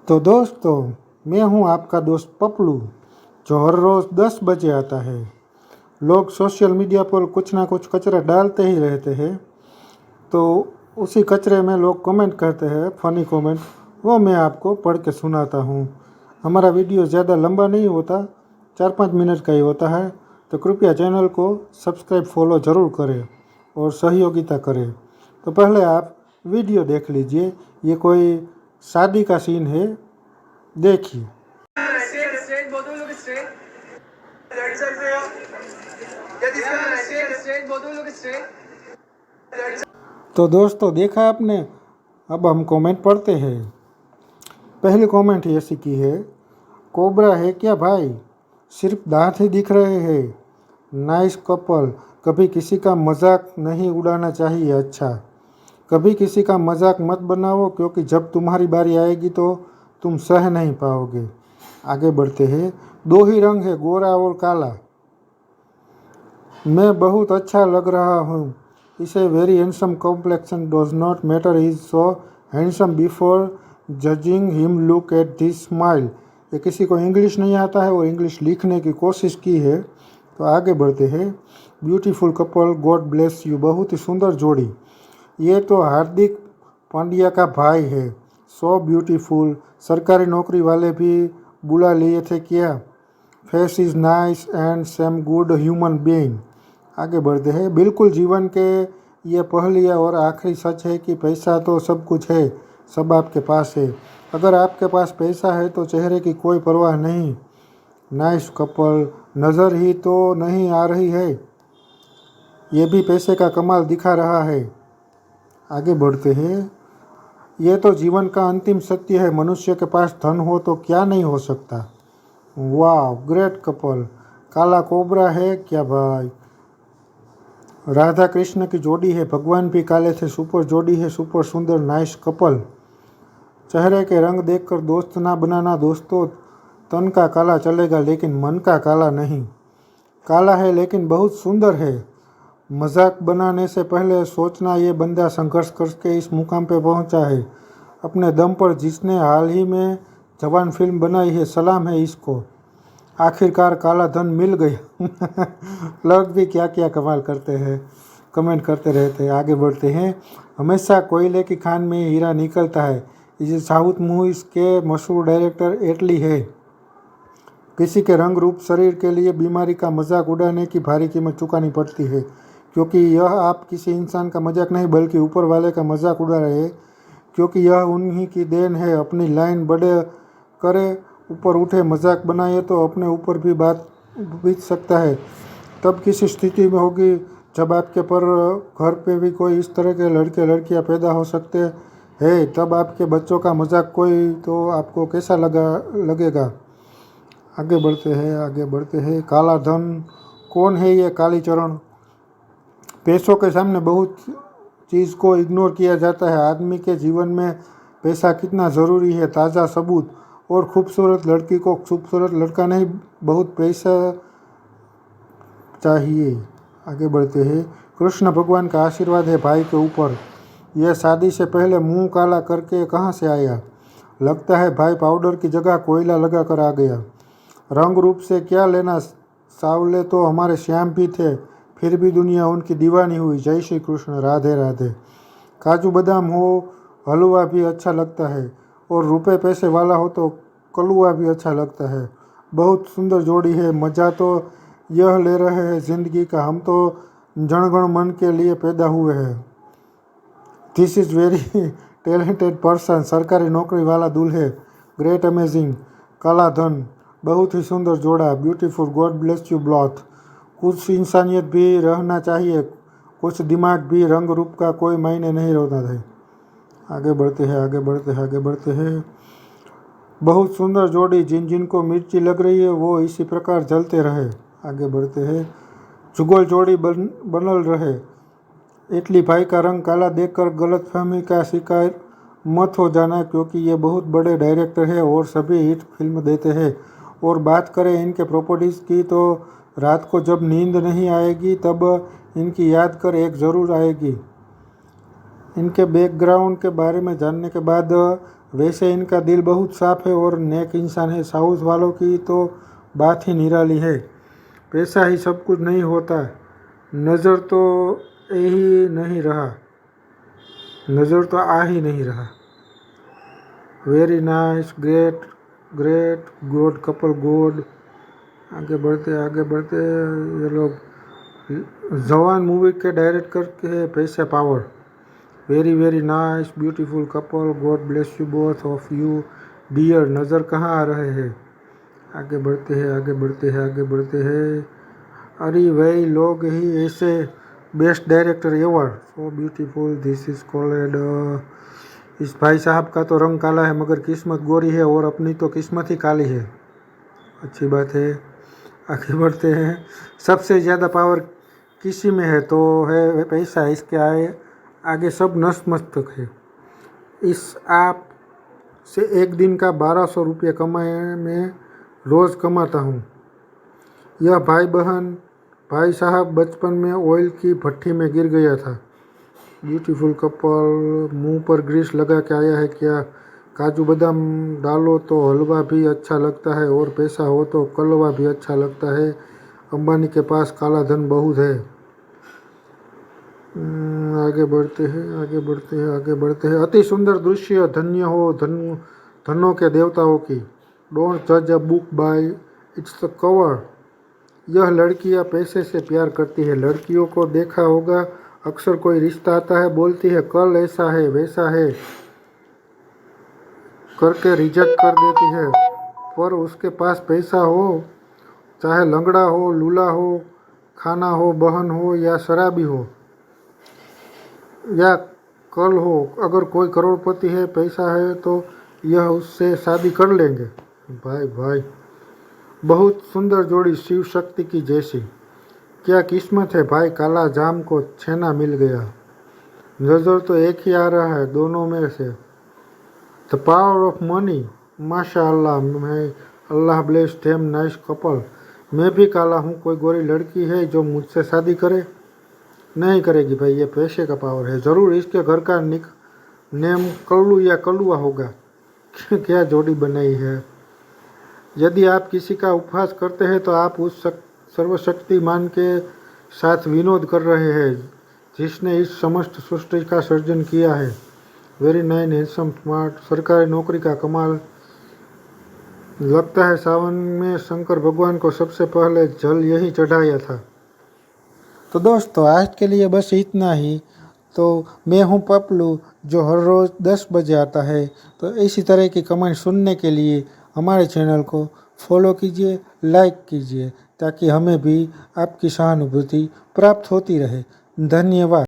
तो दोस्तों, मैं हूं आपका दोस्त पपलू, जो हर रोज़ 10 बजे आता है। लोग सोशल मीडिया पर कुछ ना कुछ कचरा डालते ही रहते हैं, तो उसी कचरे में लोग कमेंट करते हैं, फ़नी कमेंट, वो मैं आपको पढ़ के सुनाता हूं। हमारा वीडियो ज़्यादा लंबा नहीं होता, 4-5 मिनट का ही होता है, तो कृपया चैनल को सब्सक्राइब फॉलो ज़रूर करें और सहयोगिता करें। तो पहले आप वीडियो देख लीजिए, ये कोई शादी का सीन है, देखिए। तो दोस्तों, देखा आपने, अब हम कमेंट पढ़ते हैं। पहली कमेंट ऐसी की है, कोबरा है क्या भाई, सिर्फ दांत ही दिख रहे हैं। नाइस कपल, कभी किसी का मजाक नहीं उड़ाना चाहिए। अच्छा, कभी किसी का मजाक मत बनाओ, क्योंकि जब तुम्हारी बारी आएगी तो तुम सह नहीं पाओगे। आगे बढ़ते हैं। दो ही रंग है, गोरा और काला। मैं बहुत अच्छा लग रहा हूँ। इसे very handsome complexion does not matter, is so handsome before judging him, look at this smile. ये किसी को इंग्लिश नहीं आता है और इंग्लिश लिखने की कोशिश की है, तो आगे बढ़ते हैं। Beautiful couple, God bless you, बहुत ही सुंदर जोड़ी। ये तो हार्दिक पांड्या का भाई है, सो ब्यूटीफुल। सरकारी नौकरी वाले भी बुला लिए थे क्या। Face is nice and same good human being. आगे बढ़ते हैं। बिल्कुल जीवन के ये पहली और आखिरी सच है कि पैसा तो सब कुछ है, सब आपके पास है। अगर आपके पास पैसा है तो चेहरे की कोई परवाह नहीं। नाइस कपल, नज़र ही तो नहीं आ रही है, ये भी पैसे का कमाल दिखा रहा है। आगे बढ़ते हैं। ये तो जीवन का अंतिम सत्य है, मनुष्य के पास धन हो तो क्या नहीं हो सकता। वाह, ग्रेट कपल। काला कोबरा है क्या भाई, राधा कृष्ण की जोड़ी है, भगवान भी काले थे, सुपर जोड़ी है, सुपर सुंदर, नाइस कपल। चेहरे के रंग देखकर दोस्त ना बनाना दोस्तों, तन का काला चलेगा लेकिन मन का काला नहीं। काला है लेकिन बहुत सुंदर है। मजाक बनाने से पहले सोचना, ये बंदा संघर्ष करके इस मुकाम पे पहुंचा है अपने दम पर। जिसने हाल ही में जवान फिल्म बनाई है, सलाम है इसको। आखिरकार काला धन मिल गया। लोग भी क्या क्या कमाल करते हैं, कमेंट करते रहते हैं। आगे बढ़ते हैं। हमेशा कोयले की खान में हीरा निकलता है, इस साउथ मूवीज के मशहूर डायरेक्टर एटली है। किसी के रंग रूप शरीर के लिए बीमारी का मजाक उड़ाने की भारी कीमत चुकानी पड़ती है, क्योंकि यह आप किसी इंसान का मजाक नहीं बल्कि ऊपर वाले का मजाक उड़ा रहे हैं, क्योंकि यह उन्हीं की देन है। अपनी लाइन बड़े करे, ऊपर उठे, मजाक बनाए तो अपने ऊपर भी बात बीत सकता है। तब किसी स्थिति में होगी जब आपके पर घर पे भी कोई इस तरह के लड़के लड़कियां पैदा हो सकते हैं, तब आपके बच्चों का मजाक कोई तो आपको कैसा लगेगा। आगे बढ़ते हैं, आगे बढ़ते हैं। काला धन कौन है ये कालीचरण। पैसों के सामने बहुत चीज़ को इग्नोर किया जाता है। आदमी के जीवन में पैसा कितना ज़रूरी है, ताज़ा सबूत। और खूबसूरत लड़की को खूबसूरत लड़का नहीं, बहुत पैसा चाहिए। आगे बढ़ते हैं। कृष्ण भगवान का आशीर्वाद है भाई के ऊपर। यह शादी से पहले मुंह काला करके कहाँ से आया। लगता है भाई पाउडर की जगह कोयला लगा कर आ गया। रंग रूप से क्या लेना, सावले तो हमारे श्याम भी थे, फिर भी दुनिया उनकी दीवानी हुई। जय श्री कृष्ण, राधे राधे। काजू बादाम हो, हलवा भी अच्छा लगता है, और रुपए पैसे वाला हो तो कलुआ भी अच्छा लगता है। बहुत सुंदर जोड़ी है, मज़ा तो यह ले रहे हैं ज़िंदगी का, हम तो जनगण मन के लिए पैदा हुए हैं। This is very talented person, सरकारी नौकरी वाला दूल्हे, ग्रेट अमेजिंग। काला धन, बहुत ही सुंदर जोड़ा, beautiful, God bless you both. कुछ इंसानियत भी रहना चाहिए, कुछ दिमाग भी, रंग रूप का कोई मायने नहीं होता है। आगे बढ़ते हैं, आगे बढ़ते हैं, आगे बढ़ते हैं। बहुत सुंदर जोड़ी, जिन जिनको मिर्ची लग रही है वो इसी प्रकार जलते रहे। आगे बढ़ते हैं। जुगल जोड़ी बनल रहे। इटली भाई का रंग काला देखकर गलतफहमी का शिकार मत हो जाना, क्योंकि ये बहुत बड़े डायरेक्टर है और सभी हिट फिल्म देते हैं। और बात करें इनके प्रॉपर्टीज़ की, तो रात को जब नींद नहीं आएगी तब इनकी याद कर एक ज़रूर आएगी। इनके बैकग्राउंड के बारे में जानने के बाद वैसे इनका दिल बहुत साफ है और नेक इंसान है। साउथ वालों की तो बात ही निराली है। पैसा ही सब कुछ नहीं होता। नज़र तो यही नहीं रहा, नज़र तो आ ही नहीं रहा। Very nice, great great, good couple, good. आगे बढ़ते ये लोग जवान मूवी के डायरेक्ट करके पैसा power. Very very nice, beautiful couple, God bless you both of you dear. नज़र कहाँ आ रहे हैं। आगे बढ़ते हैं। अरे वही लोग ही ऐसे best director ever, so beautiful, this is called. इस भाई साहब का तो रंग काला है मगर किस्मत गोरी है और अपनी तो किस्मत ही काली है। अच्छी बात है। आगे बढ़ते हैं। सबसे ज़्यादा पावर किसी में है तो है पैसा, इसके आगे सब नतमस्तक है। इस आप से एक दिन का 1200 रुपये कमाए मैं रोज़ कमाता हूँ। यह भाई साहब बचपन में ऑयल की भट्टी में गिर गया था। ब्यूटीफुल कपल, मुंह पर ग्रीस लगा के आया है क्या। काजू बादाम डालो तो हलवा भी अच्छा लगता है और पैसा हो तो कलवा भी अच्छा लगता है। अंबानी के पास काला धन बहुत है। आगे बढ़ते हैं। अति सुंदर दृश्य, धन्य हो धनों के देवताओं की। डोंट जज a book by it's the cover. यह लड़कियां पैसे से प्यार करती है। लड़कियों को देखा होगा, अक्सर कोई रिश्ता आता है, बोलती है कल ऐसा है वैसा है करके रिजेक्ट कर देती है। पर उसके पास पैसा हो, चाहे लंगड़ा हो, लूला हो, खाना हो, बहन हो या शराबी हो या कल हो, अगर कोई करोड़पति है, पैसा है तो यह उससे शादी कर लेंगे। भाई बहुत सुंदर जोड़ी, शिव शक्ति की जैसी। क्या किस्मत है भाई, काला जाम को छेना मिल गया। नज़र तो एक ही आ रहा है दोनों में से। द पावर ऑफ मनी, माशाअल्लाह। मैं अल्लाह ब्लेस देम, नाइस कपल। मैं भी काला हूँ, कोई गोरी लड़की है जो मुझसे शादी करे। नहीं करेगी भाई, ये पैसे का पावर है। ज़रूर इसके घर का नेम कल्लू या कलुआ होगा। क्या जोड़ी बनाई है। यदि आप किसी का उपहास करते हैं तो आप उस सर्वशक्तिमान के साथ विनोद कर रहे हैं जिसने इस समस्त सृष्टि का सर्जन किया है। Very nine, handsome, smart. सरकारी नौकरी का कमाल। लगता है सावन में शंकर भगवान को सबसे पहले जल यही चढ़ाया था। तो दोस्तों आज के लिए बस इतना ही। तो मैं हूँ पपलू जो हर रोज़ 10 बजे आता है। तो इसी तरह की कमेंट सुनने के लिए हमारे चैनल को फॉलो कीजिए, लाइक कीजिए ताकि हमें भी आपकी सहानुभूति प्राप्त होती रहे। धन्यवाद।